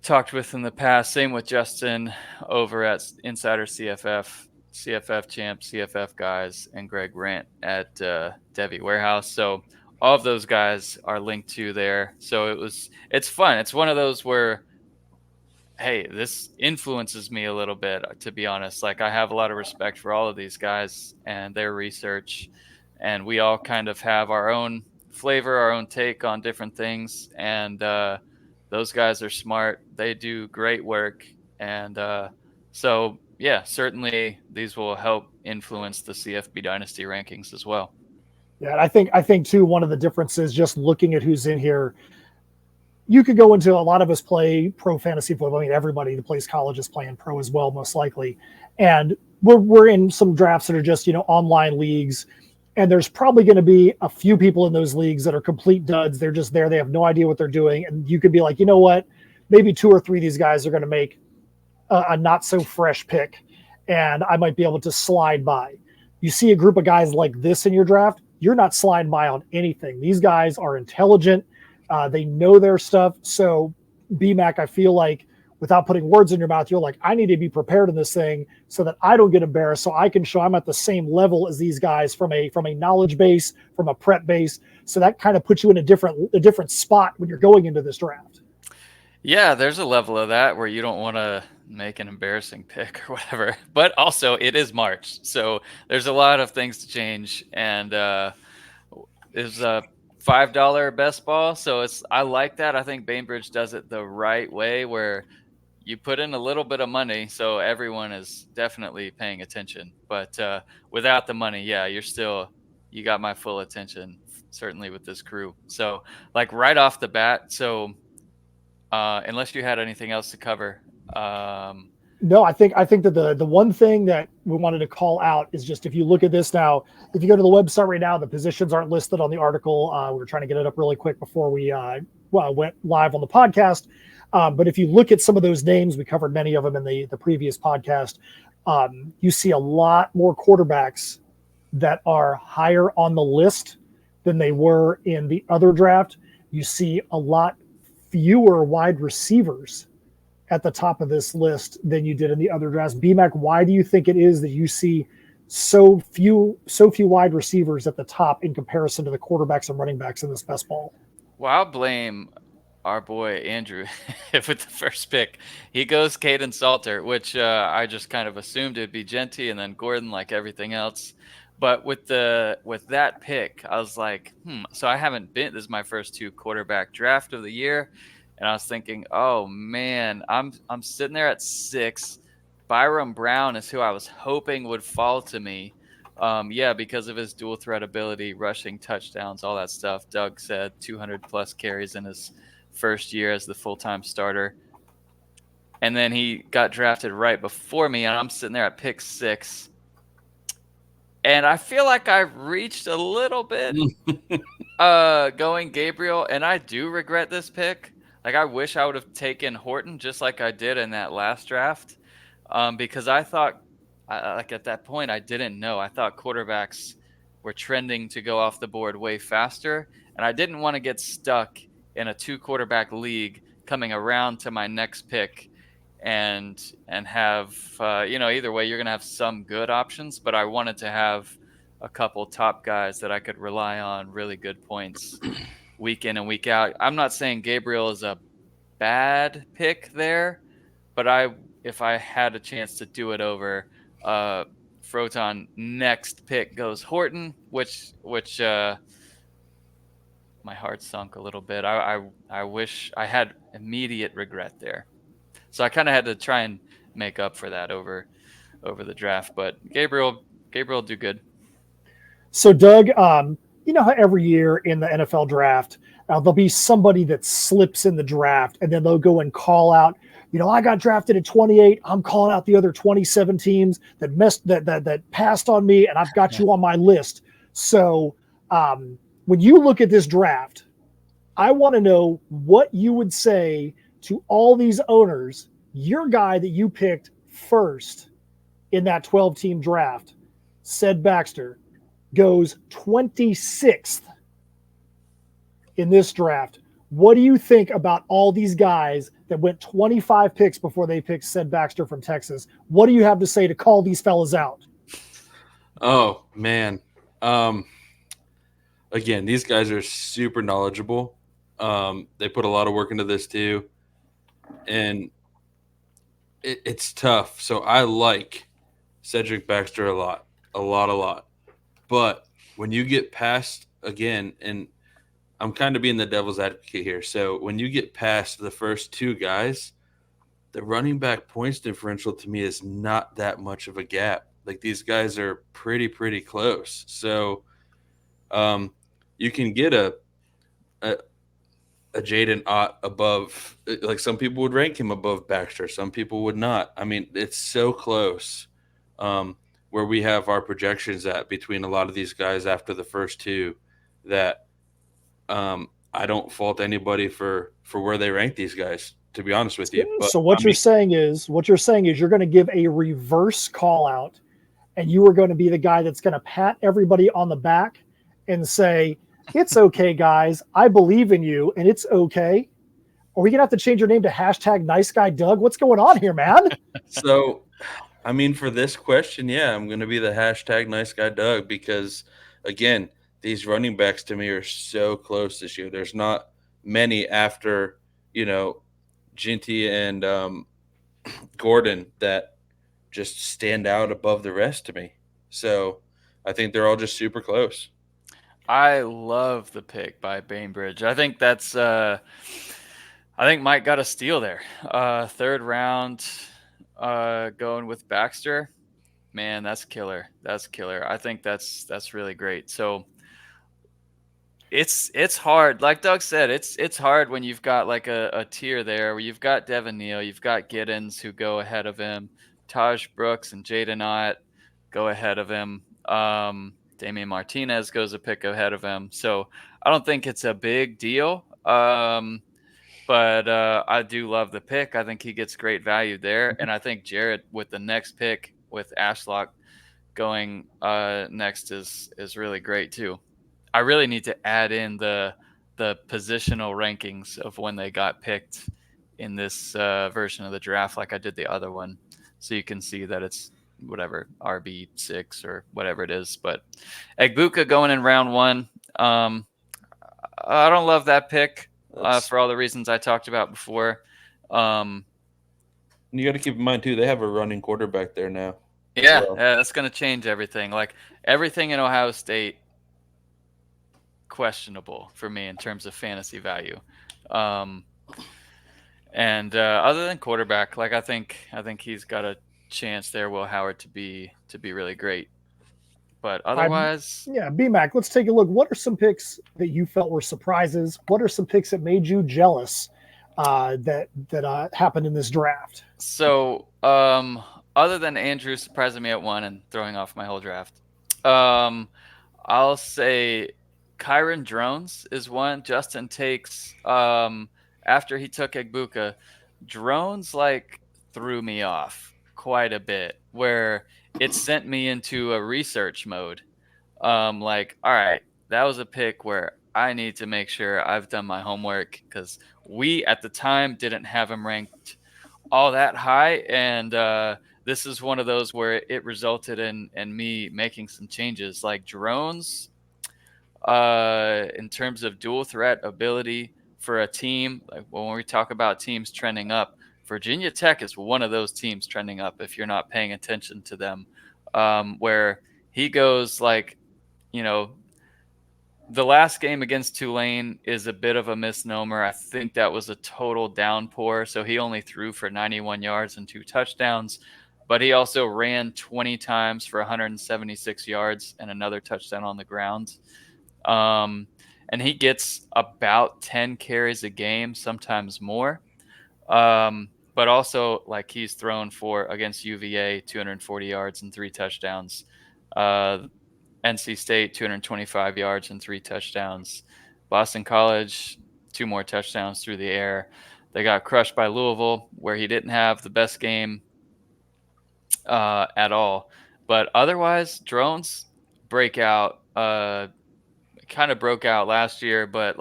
talked with in the past. Same with Justin over at Insider CFF, CFF Champ, CFF guys, and Greg Brandt at DevyWarehouse. So all of those guys are linked to there. So it's fun. It's one of those where, hey, this influences me a little bit, to be honest. Like, I have a lot of respect for all of these guys and their research, and we all kind of have our own flavor, our own take on different things. And those guys are smart. They do great work. And so, yeah, certainly these will help influence the CFB Dynasty rankings as well. Yeah, and I think too, one of the differences, just looking at who's in here, you could go into, a lot of us play pro fantasy football. I mean, everybody that plays college is playing pro as well, most likely. And we're in some drafts that are just, online leagues. And there's probably going to be a few people in those leagues that are complete duds. They're just there. They have no idea what they're doing. And you could be like, you know what? Maybe 2 or 3 of these guys are going to make a not so fresh pick, and I might be able to slide by. You see a group of guys like this in your draft, you're not sliding by on anything. These guys are intelligent. They know their stuff. So BMAC, I feel like, without putting words in your mouth, you're like, I need to be prepared in this thing so that I don't get embarrassed, so I can show I'm at the same level as these guys from a knowledge base, from a prep base. So that kind of puts you in a different spot when you're going into this draft. Yeah, there's a level of that where you don't want to make an embarrassing pick or whatever. But also, it is March, so there's a lot of things to change. And there's a $5 best ball, so I like that. I think Bainbridge does it the right way, where you put in a little bit of money, so everyone is definitely paying attention. But without the money, yeah, you got my full attention, certainly with this crew. So, like, right off the bat, so unless you had anything else to cover. No, I think that the one thing that we wanted to call out is just, if you look at this now, if you go to the website right now, the positions aren't listed on the article. We were trying to get it up really quick before we went live on the podcast. But if you look at some of those names, we covered many of them in the previous podcast. You see a lot more quarterbacks that are higher on the list than they were in the other draft. You see a lot fewer wide receivers at the top of this list than you did in the other drafts. BMAC, why do you think it is that you see so few wide receivers at the top in comparison to the quarterbacks and running backs in this best ball? Well, I'll blame our boy Andrew with the first pick. He goes Caden Salter, which I just kind of assumed it'd be Genty and then Gordon, like everything else. But with that pick, I was like, so I haven't been. This is my first 2 quarterback draft of the year. And I was thinking, oh man, I'm sitting there at 6. Byram Brown is who I was hoping would fall to me. Yeah, because of his dual threat ability, rushing touchdowns, all that stuff. Doug said 200 plus carries in his first year as the full-time starter. And then he got drafted right before me, and I'm sitting there at pick 6. And I feel like I reached a little bit going Gabriel, and I do regret this pick. Like, I wish I would have taken Horton just like I did in that last draft, because I thought, like at that point, I didn't know. I thought quarterbacks were trending to go off the board way faster, and I didn't want to get stuck in a 2-quarterback league coming around to my next pick and have either way you're going to have some good options, but I wanted to have a couple top guys that I could rely on really good points week in and week out. I'm not saying Gabriel is a bad pick there, but if I had a chance to do it over, Froton next pick goes Horton, which my heart sunk a little bit. I wish I had immediate regret there. So I kind of had to try and make up for that over the draft. But Gabriel do good. So Doug, you know how every year in the NFL draft, there'll be somebody that slips in the draft, and then they'll go and call out, I got drafted at 28. I'm calling out the other 27 teams that passed on me, and I've got you on my list. So when you look at this draft, I want to know what you would say to all these owners. Your guy that you picked first in that 12-team draft, said Baxter, goes 26th in this draft. What do you think about all these guys that went 25 picks before they picked said Baxter from Texas? What do you have to say to call these fellas out? Oh, man. Again, these guys are super knowledgeable. They put a lot of work into this too. And it's tough. So I like Cedric Baxter a lot. But when you get past, again, and I'm kind of being the devil's advocate here. So when you get past the first 2 guys, the running back points differential to me is not that much of a gap. Like, these guys are pretty close. So you can get a Jaden Ott above, like some people would rank him above Baxter. Some people would not. I mean, it's so close where we have our projections at between a lot of these guys after the first 2 that I don't fault anybody for where they rank these guys, to be honest with you. But, so what you're saying is you're going to give a reverse call out, and you are going to be the guy that's going to pat everybody on the back and say, it's okay, guys. I believe in you, and it's okay. Are we going to have to change your name to #NiceGuyDoug? What's going on here, man? So, I mean, for this question, yeah, I'm going to be the #NiceGuyDoug because, again, these running backs to me are so close this year. There's not many after, Ginty and Gordon that just stand out above the rest to me. So I think they're all just super close. I love the pick by Bainbridge. I think that's I think Mike got a steal there. 3rd round going with Baxter. Man, that's killer. I think that's really great. So it's hard. Like Doug said, it's hard when you've got like a tier there where you've got Devin Neal, you've got Giddens who go ahead of him, Taj Brooks and Jaden Ott go ahead of him. Damian Martinez goes a pick ahead of him. So I don't think it's a big deal. But I do love the pick. I think he gets great value there. And I think Jared with the next pick with Ashlock going next is really great too. I really need to add in the positional rankings of when they got picked in this version of the draft like I did the other one. So you can see that it's whatever, RB6 or whatever it is. But Egbuka going in round 1. I don't love that pick for all the reasons I talked about before. You got to keep in mind, too, they have a running quarterback there now. Yeah, that's going to change everything. Like, everything in Ohio State, questionable for me in terms of fantasy value. And other than quarterback, like I think he's got a chance there, Will Howard, to be really great. But otherwise, BMAC, let's take a look. What are some picks that you felt were surprises? What are some picks that made you jealous that happened in this draft? So, other than Andrew surprising me at 1 and throwing off my whole draft, I'll say Kyron Drones is one. Justin takes after he took Egbuka, Drones threw me off quite a bit, where it sent me into a research mode. All right, that was a pick where I need to make sure I've done my homework, because we at the time didn't have him ranked all that high, and this is one of those where it resulted in me making some changes. Like Drones, in terms of dual threat ability for a team, like when we talk about teams trending up, Virginia Tech is one of those teams trending up if you're not paying attention to them, where he goes the last game against Tulane is a bit of a misnomer. I think that was a total downpour. So he only threw for 91 yards and 2 touchdowns, but he also ran 20 times for 176 yards and another touchdown on the ground. And he gets about 10 carries a game, sometimes more. But also, he's thrown for against UVA 240 yards and 3 touchdowns. NC State 225 yards and 3 touchdowns. Boston College 2 more touchdowns through the air. They got crushed by Louisville, where he didn't have the best game at all. But otherwise, Drones breakout. Kind of broke out last year, but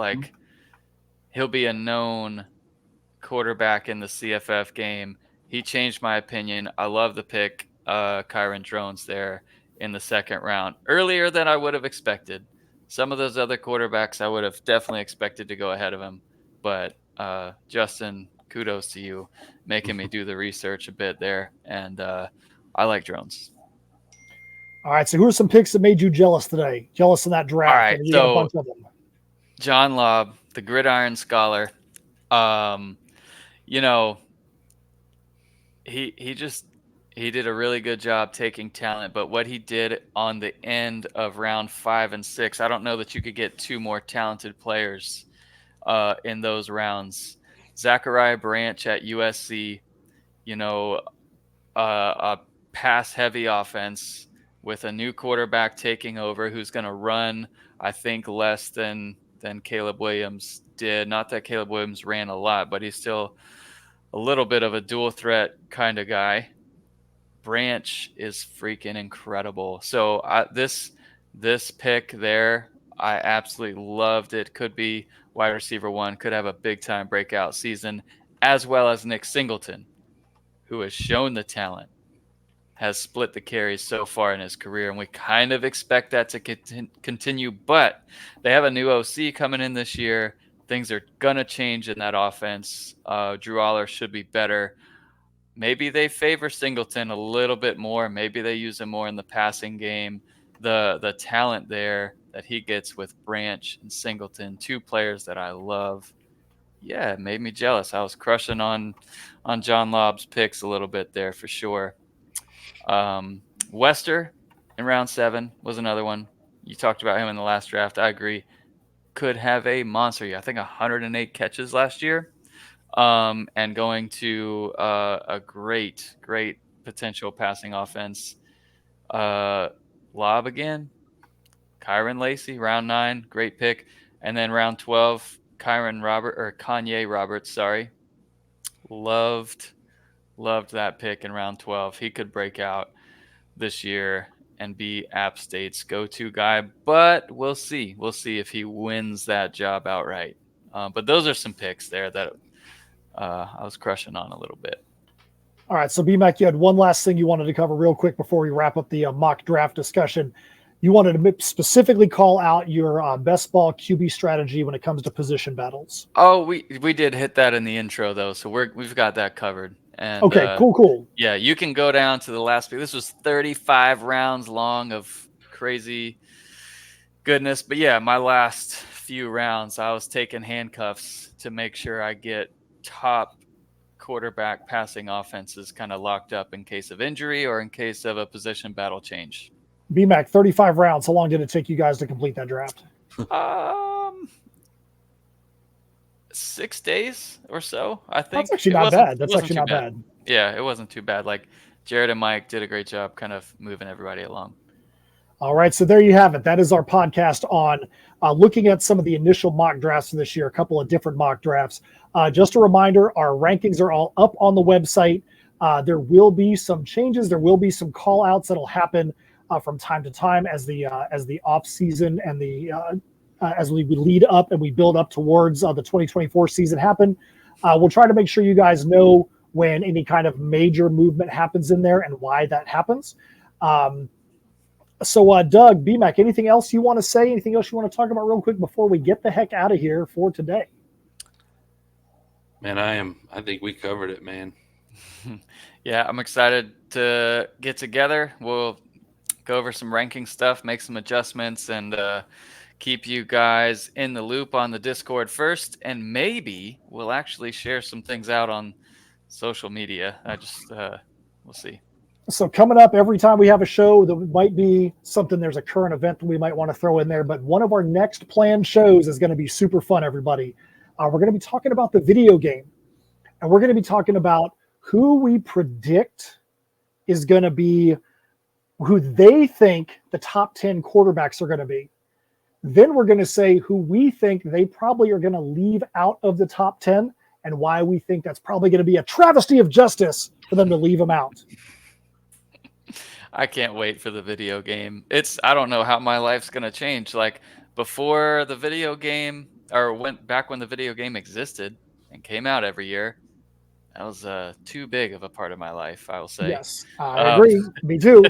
he'll be a known quarterback in the CFF game. He changed my opinion. I love the pick, Kyron Drones there in the 2nd round, earlier than I would have expected. Some of those other quarterbacks I would have definitely expected to go ahead of him, but Justin, kudos to you making me do the research a bit there, and I like Drones. All right, so who are some picks that made you jealous today? Jealous in that draft? All right, you got a bunch of them. John Laub, the Gridiron Scholar. He did a really good job taking talent, but what he did on the end of round 5 and 6, I don't know that you could get 2 more talented players in those rounds. Zachariah Brandt at USC, a pass-heavy offense with a new quarterback taking over who's going to run, I think, less than Caleb Williams did. Not that Caleb Williams ran a lot, but he's still a little bit of a dual threat kind of guy. Branch is freaking incredible. So this pick there, I absolutely loved it. Could be wide receiver 1, could have a big time breakout season, as well as Nick Singleton, who has shown the talent, has split the carries so far in his career, and we kind of expect that to continue. But they have a new OC coming in this year. Things are going to change in that offense. Drew Aller should be better. Maybe they favor Singleton a little bit more. Maybe they use him more in the passing game. The talent there that he gets with Branch and Singleton, 2 players that I love. Yeah, it made me jealous. I was crushing on John Laub's picks a little bit there for sure. Wester in round 7 was another one. You talked about him in the last draft. I agree. Could have a monster year. I think 108 catches last year. And going to a great potential passing offense. Laub again. Kyron Lacey, round 9, great pick. And then round 12, Kanye Roberts, sorry. Loved that pick in round 12. He could break out this year and be App State's go-to guy, but we'll see. We'll see if he wins that job outright. But those are some picks there that I was crushing on a little bit. All right, so BMAC, you had one last thing you wanted to cover real quick before we wrap up the mock draft discussion. You wanted to specifically call out your best ball QB strategy when it comes to position battles. Oh, we did hit that in the intro though, so we've got that covered. And okay, cool. Yeah, you can go down to the last pick. This was 35 rounds long of crazy goodness, but yeah, my last few rounds, I was taking handcuffs to make sure I get top quarterback passing offenses kind of locked up in case of injury or in case of a position battle change. BMAC, 35 rounds. How long did it take you guys to complete that draft? 6 days or so, I think. That's actually not bad. That's actually not bad. Yeah, it wasn't too bad. Like Jared and Mike did a great job kind of moving everybody along. All right, so there you have it. That is our podcast on looking at some of the initial mock drafts for this year, a couple of different mock drafts. Just a reminder, our rankings are all up on the website. There will be some changes. There will be some call-outs that'll happen from time to time as the off season and as we lead up and we build up towards the 2024 season happen. We'll try to make sure you guys know when any kind of major movement happens in there and why that happens. So, Doug, BMAC, anything else you want to say? Anything else you want to talk about real quick before we get the heck out of here for today? Man, I think we covered it, man. Yeah, I'm excited to get together. We'll go over some ranking stuff, make some adjustments, and keep you guys in the loop on the Discord first. And maybe we'll actually share some things out on social media. We'll see. So coming up, every time we have a show, there might be something, there's a current event that we might want to throw in there. But one of our next planned shows is going to be super fun, everybody. We're going to be talking about the video game. And we're going to be talking about who we predict is going to be, who they think the top 10 quarterbacks are going to be. Then we're going to say who we think they probably are going to leave out of the top 10 and why we think that's probably going to be a travesty of justice for them to leave them out. I can't wait for the video game. I don't know how my life's going to change. Like before the video game, or back when the video game existed and came out every year, that was too big of a part of my life, I will say. Yes, I agree. Me too.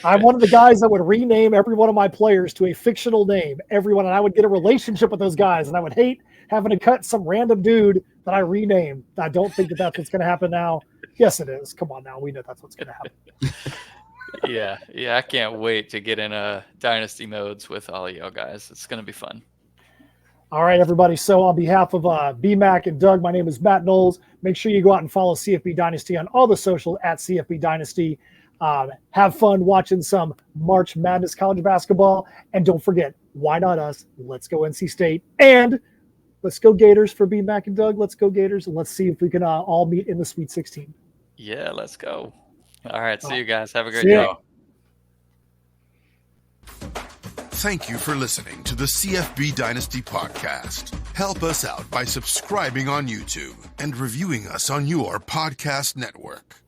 I'm one of the guys that would rename every one of my players to a fictional name. Everyone, and I would get a relationship with those guys, and I would hate having to cut some random dude that I rename. I don't think that that's what's going to happen now. Yes, it is. Come on now. We know that's what's going to happen. Yeah. I can't wait to get in dynasty modes with all of y'all guys. It's going to be fun. All right, everybody. So on behalf of BMAC and Doug, my name is Matt Knowles. Make sure you go out and follow CFB Dynasty on all the social at CFB Dynasty. Have fun watching some March Madness college basketball. And don't forget, why not us? Let's go NC State. And let's go Gators for BMAC and Doug. Let's go Gators. And let's see if we can all meet in the Sweet 16. Yeah, let's go. All right. See you guys. Have a great day. Thank you for listening to the CFB Dynasty podcast. Help us out by subscribing on YouTube and reviewing us on your podcast network.